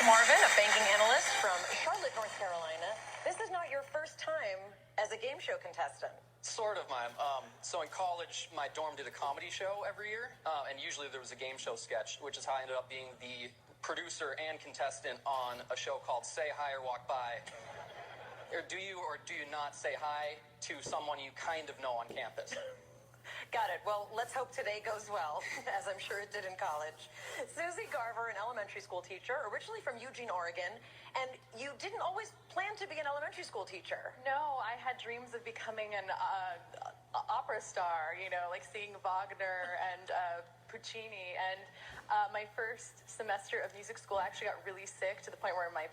Marvin, a banking analyst from Charlotte, North Carolina. This is not your first time as a game show contestant. Sort of, ma'am. So in college, my dorm did a comedy show every year, and usually there was a game show sketch, which is how I ended up being the producer and contestant on a show called Say Hi or Walk By. Or do you not say hi to someone you kind of know on campus? Got it. Well, let's hope today goes well, as I'm sure it did in college. Susie Garver, an elementary school teacher, originally from Eugene, Oregon, and you didn't always plan to be an elementary school teacher. No, I had dreams of becoming an opera star, like seeing Wagner and Puccini. And my first semester of music school, I actually got really sick to the point where I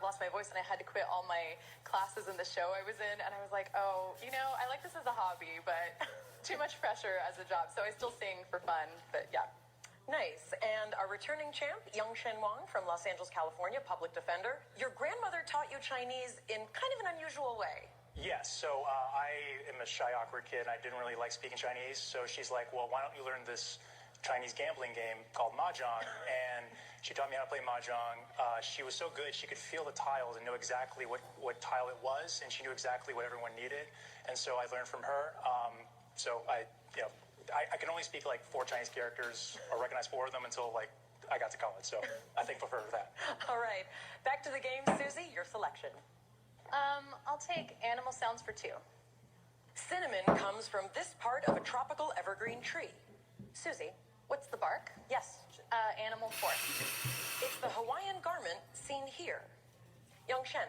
lost my voice and I had to quit all my classes in the show I was in. And I was like, I like this as a hobby, but too much pressure as a job. So I still sing for fun, but yeah. Nice. And our returning champ, Young-Shen Wang from Los Angeles, California, public defender. Your grandmother taught you Chinese in kind of an unusual way. Yes, so I am a shy, awkward kid. I didn't really like speaking Chinese, so she's like, well, why don't you learn this Chinese gambling game called Mahjong? And she taught me how to play Mahjong. She was so good, she could feel the tiles and know exactly what tile it was, and she knew exactly what everyone needed. And so I learned from her. So I can only speak like 4 Chinese characters or recognize 4 of them until I got to college. So I'm thankful for that. All right, back to the game, Susie. Your selection. I'll take animal sounds for 2. Cinnamon comes from this part of a tropical evergreen tree. Susie. What's the bark? Yes. Animal 4. It's the Hawaiian garment seen here. Young-Shen.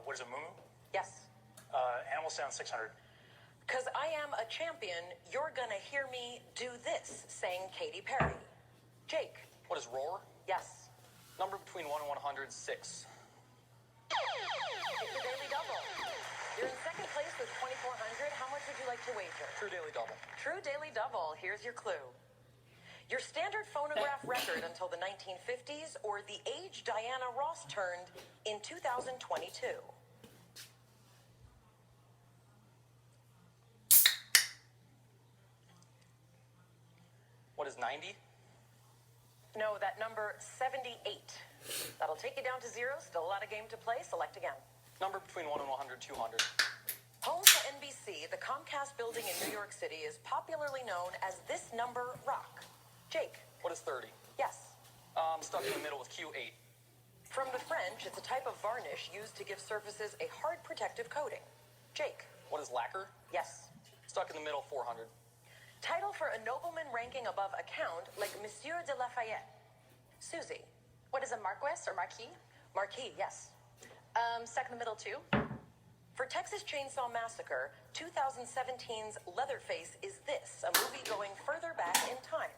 What is a muumuu? Yes. Animal sound 600. Because I am a champion, you're gonna hear me do this, saying Katy Perry. Jake. What is roar? Yes. Number between 1 and 100, 6. It's a daily double. You're in second place with 2,400. How much would you like to wager? True daily double. True daily double. Here's your clue. Your standard phonograph record until the 1950s, or the age Diana Ross turned in 2022. What is 90? No, that number 78. That'll take you down to 0. Still a lot of game to play. Select again. Number between 1 and 100, 200. Home to NBC, the Comcast building in New York City is popularly known as this number rock. Jake. What is 30? Yes. Stuck in the middle with Q8. From the French, it's a type of varnish used to give surfaces a hard protective coating. Jake. What is lacquer? Yes. Stuck in the middle, 400. Title for a nobleman ranking above a count, like Monsieur de Lafayette. Susie. What is a marquess or marquis? Marquis, yes. Stuck in the middle 2. For Texas Chainsaw Massacre, 2017's Leatherface is this, a movie going further back in time.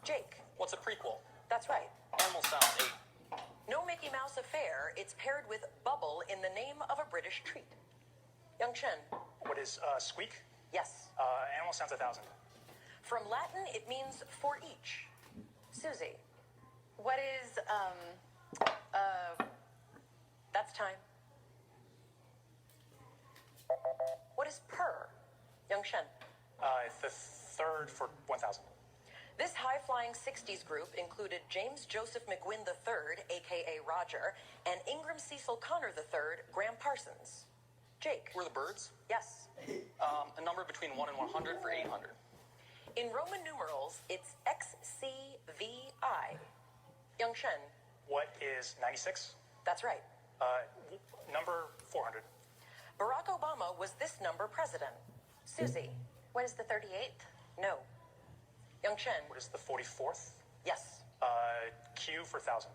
Jake. What's a prequel? That's right. Animal sound 8. No Mickey Mouse affair, it's paired with bubble in the name of a British treat. Young-Shen. What is squeak? Yes. Animal sounds 1,000. From Latin, it means for each. Susie. What is, That's time. What is purr? Young-Shen. The third for 1,000. This high-flying 60s group included James Joseph McGuinn III, a.k.a. Roger, and Ingram Cecil Connor III, Graham Parsons. Jake. Were the birds? Yes. A number between 1 and 100 for 800. In Roman numerals, it's XCVI. Young-Shen. What is 96? That's right. Number 400. Barack Obama was this number president. Susie. What is the 38th? No. Young-Shen. What is the 44th? Yes. Q for 1,000.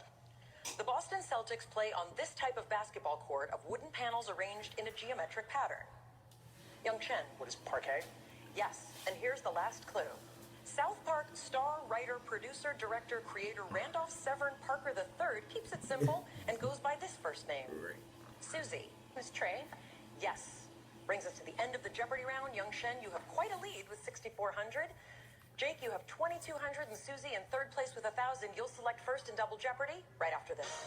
The Boston Celtics play on this type of basketball court of wooden panels arranged in a geometric pattern. Young-Shen. What is parquet? Yes, and here's the last clue. South Park star, writer, producer, director, creator Randolph Severn Parker III keeps it simple and goes by this first name. Susie. Miss Trey? Yes. Brings us to the end of the Jeopardy round. Young-Shen, you have quite a lead with 6,400. Jake, you have 2,200, and Susie in third place with 1,000. You'll select first in Double Jeopardy right after this.